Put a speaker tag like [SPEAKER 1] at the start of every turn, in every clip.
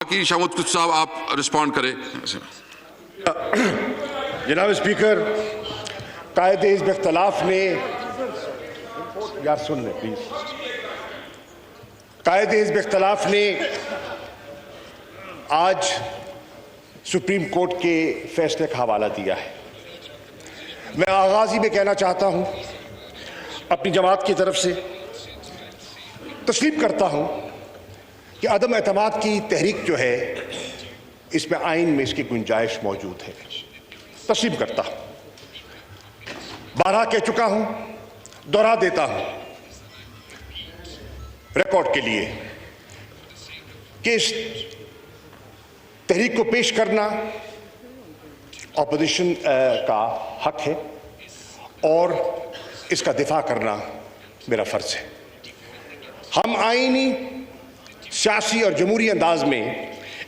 [SPEAKER 1] बाकी शामुद कुछ साहब आप रिस्पॉन्ड करें।
[SPEAKER 2] जनाब स्पीकर, कायदे हिज़्ब इख्तिलाफ ने, यार सुन ले प्लीज, कायदे हिज़्ब इख्तिलाफ ने आज सुप्रीम कोर्ट के फैसले का हवाला दिया है। मैं आगाज ही में कहना चाहता हूं, अपनी जमात की तरफ से तस्लीम करता हूं कि अदम एतमाद की तहरीक जो है, इसमें आइन में इसकी गुंजाइश मौजूद है। तस्लीम करता हूं, बारहा कह चुका हूं, दोहरा देता हूं रिकॉर्ड के लिए कि इस तहरीक को पेश करना ऑपोजिशन का हक है और इसका दिफा करना मेरा फर्ज है। हम आईनी, सियासी और जमहूरी अंदाज में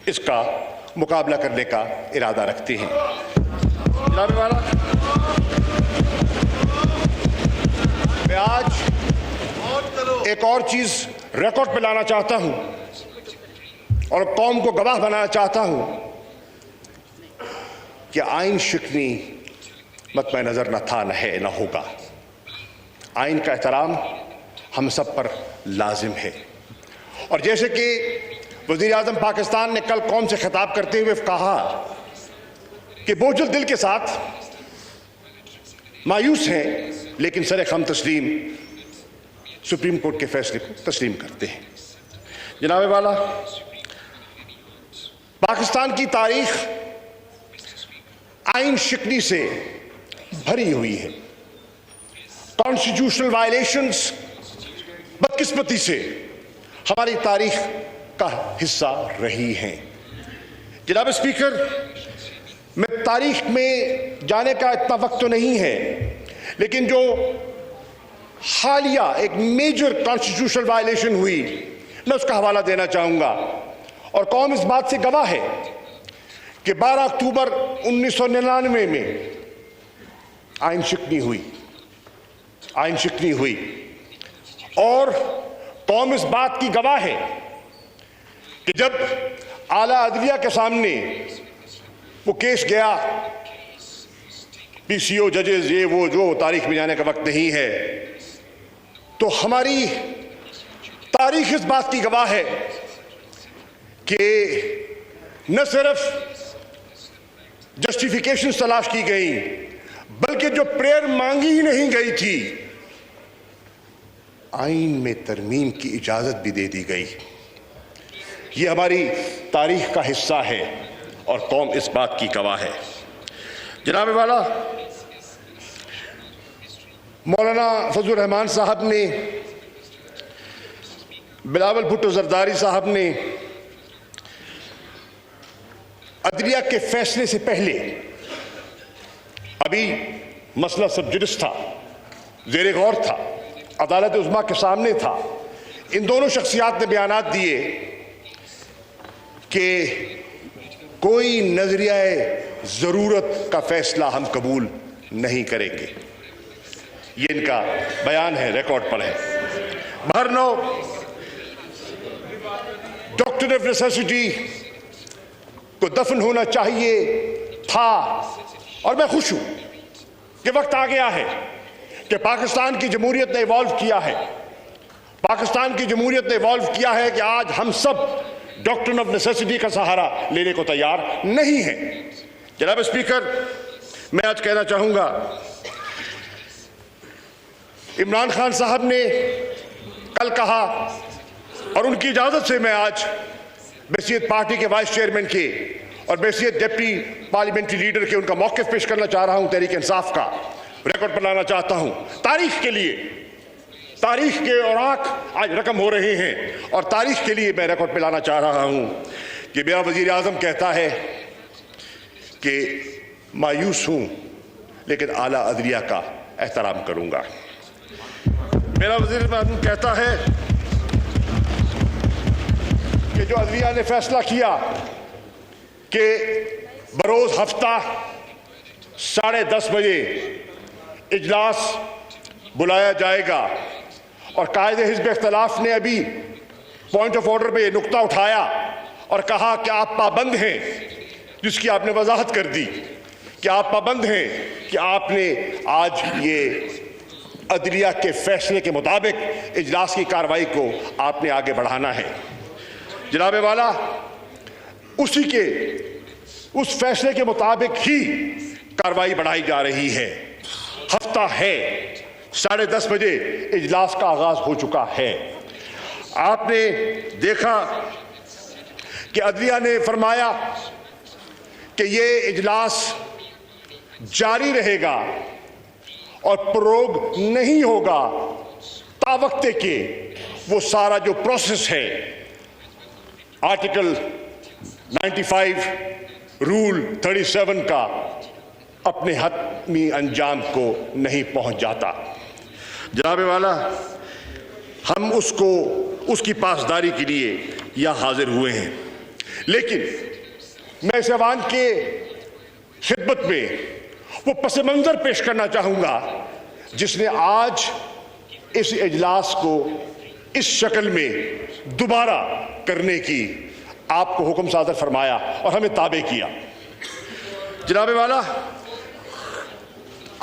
[SPEAKER 2] इसका मुकाबला करने का इरादा रखते हैं। जनाब वाला, मैं आज एक और चीज रिकॉर्ड पे लाना चाहता हूं और कौम को गवाह बनाना चाहता हूं कि आइन शिकनी मतमे नजर न था, न है, न होगा। आइन का एहतराम हम सब पर लाजिम है। और जैसे कि वज़ीर आज़म पाकिस्तान ने कल कौम से खिताब करते हुए कहा कि बोझल दिल के साथ मायूस हैं, लेकिन सरे खम तस्लीम सुप्रीम कोर्ट के फैसले को तस्लीम करते हैं। जनाब वाला, पाकिस्तान की तारीख आइन शिकनी से भरी हुई है। कॉन्स्टिट्यूशनल वायलेशंस बदकिस्मती से हमारी तारीख का हिस्सा रही हैं। जनाब स्पीकर, मैं तारीख में जाने का इतना वक्त तो नहीं है, लेकिन जो हालिया एक मेजर कॉन्स्टिट्यूशनल वायलेशन हुई, मैं उसका हवाला देना चाहूंगा। और कौम इस बात से गवाह है कि 12 अक्टूबर 1999 में आइन शिकनी हुई और कौम इस बात की गवाह है कि जब आला अदलिया के सामने वो केस गया, पीसीओ जजेस, ये वो जो तारीख में जाने का वक्त नहीं है, तो हमारी तारीख इस बात की गवाह है कि न सिर्फ जस्टिफिकेशन तलाश की गई, बल्कि जो प्रेयर मांगी ही नहीं गई थी, आइन में तरमीम की इजाजत भी दे दी गई। ये हमारी तारीख का हिस्सा है और कौम इस बात की गवाह है। जनाब वाला, मौलाना फजलुर रहमान साहब ने, बिलावल भुट्टो जरदारी साहब ने अदलिया के फैसले से पहले, अभी मसला सब जुडिस था, ज़ेरे गौर था, अदालत उज़्मा के सामने था, इन दोनों शख्सियात ने बयानात दिए कि कोई नजरियाए ज़रूरत का फैसला हम कबूल नहीं करेंगे। ये इनका बयान है, रिकॉर्ड पर है। बहरनो, डॉक्ट्रिन ऑफ नेसेसिटी को दफन होना चाहिए था, और मैं खुश हूं कि वक्त आ गया है कि पाकिस्तान की जमहूरियत ने इवॉल्व किया है। पाकिस्तान की जमहूरियत ने इवॉल्व किया है कि आज हम सब डॉक्ट्रिन ऑफ नेसेसिटी का सहारा लेने को तैयार नहीं है। जनाब स्पीकर, मैं आज कहना चाहूंगा, इमरान खान साहब ने कल कहा, और उनकी इजाजत से मैं आज बैसियत पार्टी के वाइस चेयरमैन के और बैसियत डिप्टी पार्लियामेंट्री लीडर के उनका मौक़िफ़ पेश करना चाह रहा हूं, तहरीक इंसाफ का रिकॉर्ड पर लाना चाहता हूं। तारीख के लिए, तारीख के औराक आज रकम हो रहे हैं, और तारीख के लिए मैं रिकॉर्ड पर लाना चाह रहा हूं कि मेरा वज़ीर आज़म कहता है कि मायूस हूं, लेकिन आला अदलिया का एहतराम करूंगा। मेरा वज़ीर आज़म कहता है कि जो अदलिया ने फैसला किया कि बरोज़ हफ्ता 10:30 बजे इजलास बुलाया जाएगा, और कायदे हिज़्ब इख्तिलाफ ने अभी पॉइंट ऑफ ऑर्डर पे नुक्ता उठाया और कहा कि आप पाबंद हैं, जिसकी आपने वजाहत कर दी कि आप पाबंद हैं कि आपने आज ये अदलिया के फैसले के मुताबिक इजलास की कार्रवाई को आपने आगे बढ़ाना है। जनाब वाला, उस फैसले के मुताबिक ही कार्रवाई बढ़ाई जा रही है। हफ्ता है, 10:30 बजे इजलास का आगाज हो चुका है। आपने देखा कि अदलिया ने फरमाया कि ये इजलास जारी रहेगा और प्रोग नहीं होगा तावक्ते के वो सारा जो प्रोसेस है आर्टिकल 95 रूल 37 का अपने हतमी अंजाम को नहीं पहुंच जाता। जनाब वाला, हम उसकी पासदारी के लिए यहां हाजिर हुए हैं, लेकिन मैं इस ऐवान के खिदमत में वो पस मंजर पेश करना चाहूंगा जिसने आज इस इजलास को इस शक्ल में दोबारा करने की आपको हुक्म सादर फरमाया और हमें ताबे किया। जनाब वाला,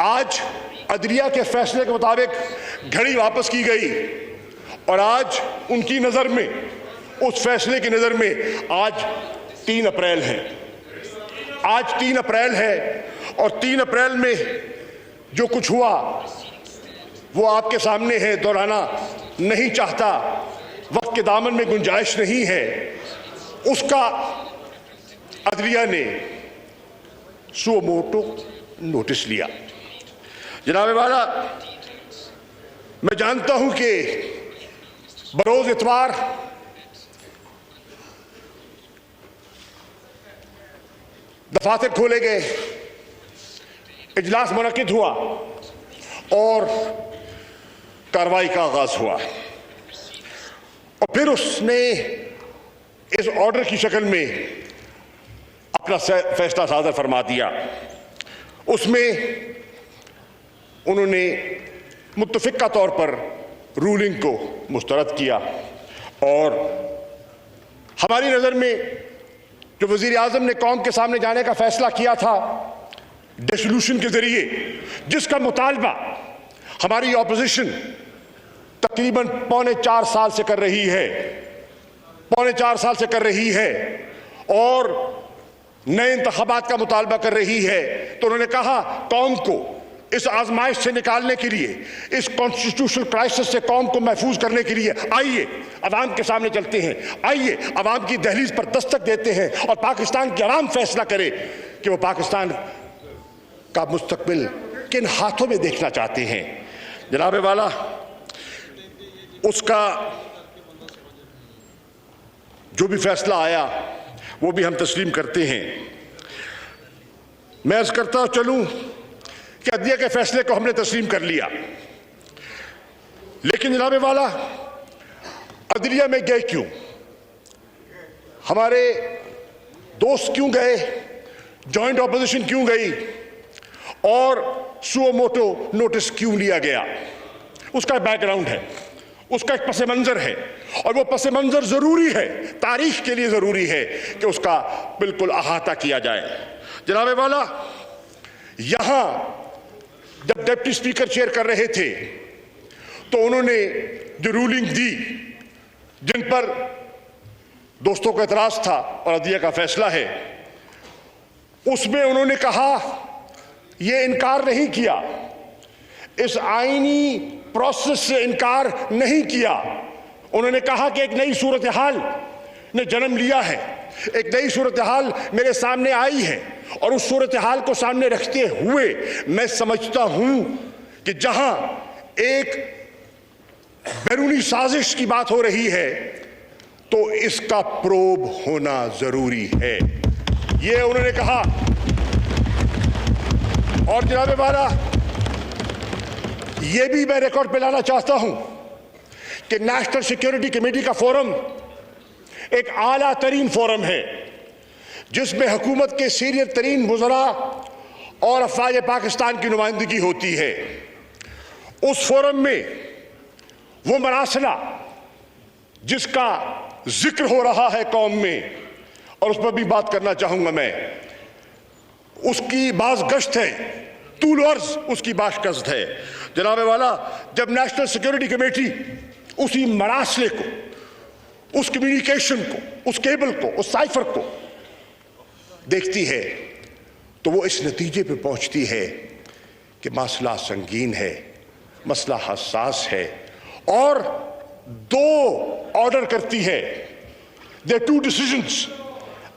[SPEAKER 2] आज अदलिया के फैसले के मुताबिक घड़ी वापस की गई और आज उनकी नज़र में, उस फैसले की नज़र में आज 3 अप्रैल है। आज 3 अप्रैल है और 3 अप्रैल में जो कुछ हुआ वो आपके सामने है, दोहराना नहीं चाहता, वक्त के दामन में गुंजाइश नहीं है। उसका अदलिया ने सुओ मोटो नोटिस लिया। जनाब वाला, मैं जानता हूं कि बरोज इतवार दफातर खोले गए, इजलास मुनक्किद हुआ और कार्रवाई का आगाज हुआ और फिर उसने इस ऑर्डर की शक्ल में अपना फैसला सादर फरमा दिया। उसमें उन्होंने मुत्तफिका तौर पर रूलिंग को मुस्तरद किया और हमारी नज़र में जो वज़ीर आज़म ने कौम के सामने जाने का फैसला किया था डिसोल्यूशन के जरिए, जिसका मुतालबा हमारी ऑपोजिशन तकरीबन 3.25 साल से कर रही है, 3.25 साल से कर रही है और नए इंतखाबात का मुतालबा कर रही है, तो उन्होंने कहा कौम को इस आजमाइश से निकालने के लिए, इस कॉन्स्टिट्यूशनल क्राइसिस से कौम को महफूज करने के लिए आइए अवाम के सामने चलते हैं, आइए अवाम की दहलीज पर दस्तक देते हैं और पाकिस्तान की अवाम फैसला करे कि वो पाकिस्तान का मुस्तकबिल किन हाथों में देखना चाहते हैं। जनाब वाला, उसका जो भी फैसला आया वो भी हम तस्लीम करते हैं। मैं अर्ज करता चलूं कि अदलिया के फैसले को हमने तस्लीम कर लिया, लेकिन जनाब वाला, अदलिया में गए क्यों? हमारे दोस्त क्यों गए? जॉइंट ऑपोजिशन क्यों गई? और सुओ मोटो नोटिस क्यों लिया गया? उसका बैकग्राउंड है, उसका एक पस मंजर है और वो पस मंजर जरूरी है, तारीख के लिए जरूरी है कि उसका बिल्कुल अहाता किया जाए। जनाब वाला, यहां जब डिप्टी स्पीकर चेयर कर रहे थे तो उन्होंने जो रूलिंग दी, जिन पर दोस्तों को एतराज था और अदलिया का फैसला है, उसमें उन्होंने कहा, ये इनकार नहीं किया, इस आईनी प्रोसेस से इनकार नहीं किया। उन्होंने कहा कि एक नई सूरत हाल ने जन्म लिया है, एक नई सूरत हाल मेरे सामने आई है और उस सूरत हाल को सामने रखते हुए मैं समझता हूं कि जहां एक बैरूनी साजिश की बात हो रही है तो इसका प्रोब होना जरूरी है, ये उन्होंने कहा। और जनाब वाला, यह भी मैं रिकॉर्ड पे लाना चाहता हूं कि नेशनल सिक्योरिटी कमेटी का फोरम एक आला तरीन फोरम है जिसमें हुकूमत के सीनियर तरीन वज़रा और अफवाज पाकिस्तान की नुमाइंदगी होती है। उस फोरम में वो मरासला जिसका जिक्र हो रहा है कौम में, और उस पर भी बात करना चाहूंगा मैं। उसकी बाज गश्त है, तूल अर्ज उसकी बाज गश्त है। जनाब वाला, जब नेशनल सिक्योरिटी कमेटी उसी मरासले को, उस कम्युनिकेशन को, उस केबल को, उस साइफर को देखती है तो वो इस नतीजे पे पहुंचती है कि मसला संगीन है, मसला हसास है, और दो ऑर्डर करती है। There are two decisions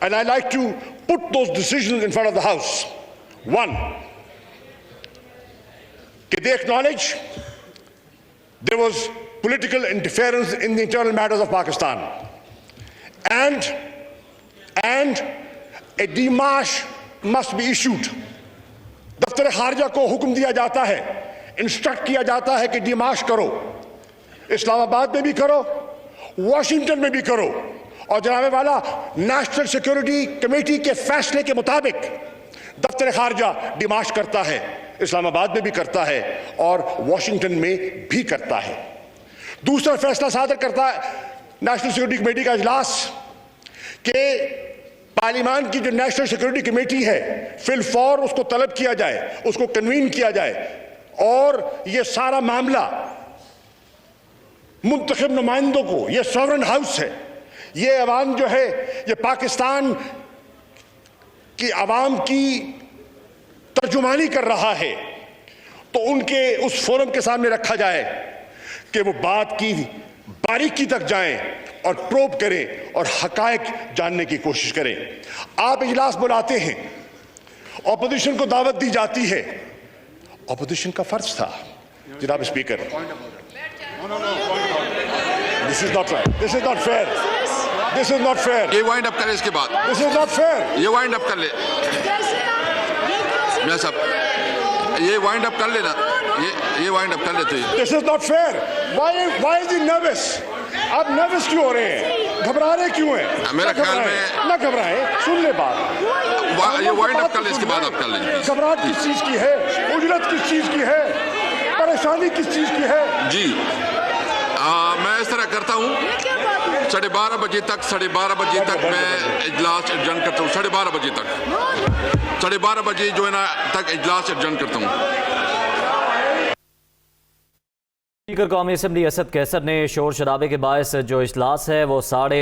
[SPEAKER 2] and I like to put those decisions in front of the House. One, they acknowledge there was political interference in the internal matters of Pakistan, and a demarche must be issued. दफ्तर खारजा को हुक्म दिया जाता है, instruct किया जाता है कि डिमार्च करो, इस्लामाबाद में भी करो, वॉशिंगटन में भी करो। और जनाब वाला, नेशनल सिक्योरिटी कमेटी के फैसले के मुताबिक दफ्तर खारजा डिमार्च करता है, इस्लामाबाद में भी करता है और वॉशिंगटन में भी करता है। दूसरा फैसला सादर करता है नेशनल सिक्योरिटी कमेटी का इजलास कि पार्लियामान की जो नेशनल सिक्योरिटी कमेटी है, फिल फौर उसको तलब किया जाए, उसको कन्वीन किया जाए और ये सारा मामला मुंतखब नुमाइंदों को, ये सॉवरेन हाउस है, ये अवाम जो है, ये पाकिस्तान की अवाम की तर्जुमानी कर रहा है, तो उनके उस फोरम के सामने रखा जाए कि वो बात की बारीकी तक जाएं और प्रोब करें और हकायक जानने की कोशिश करें। आप इजलास बुलाते हैं, ऑपोजिशन को दावत दी जाती है, ऑपोजिशन का फर्ज था। जनाब speaker, this is not right, this is not fair, this is not fair.
[SPEAKER 1] ये वाइंड अप करें इसके बाद,
[SPEAKER 2] दिस इज नॉट फेयर।
[SPEAKER 1] ये वाइंड अप कर ले मियां साहब, ये वाइंड अप कर लेना, ये वाइंड अप कर लेते हैं।
[SPEAKER 2] This is not fair. Why is he nervous? आप नर्वस क्यों हो रहे हैं? घबरा रहे क्यों हैं?
[SPEAKER 1] मेरा ख्याल में
[SPEAKER 2] ना घबराएं, सुन ले बात।
[SPEAKER 1] ये वाइंड अप कर ले, इसके बाद आप कर लेंगे।
[SPEAKER 2] घबराहट किस चीज की है? उजरत किस चीज की है? परेशानी किस चीज की है?
[SPEAKER 1] जी मैं इस तरह करता हूँ, 12:30 बजे तक मैं इजलास एडजर्न करता हूँ। 12:30 बजे तक, 12:30 बजे जो है ना तक इजलास एडजर्न करता हूँ।
[SPEAKER 3] स्पीकर कौमी असम्बली असद कैसर ने शोर शराबे के बायस जो इजलास है वो 8:30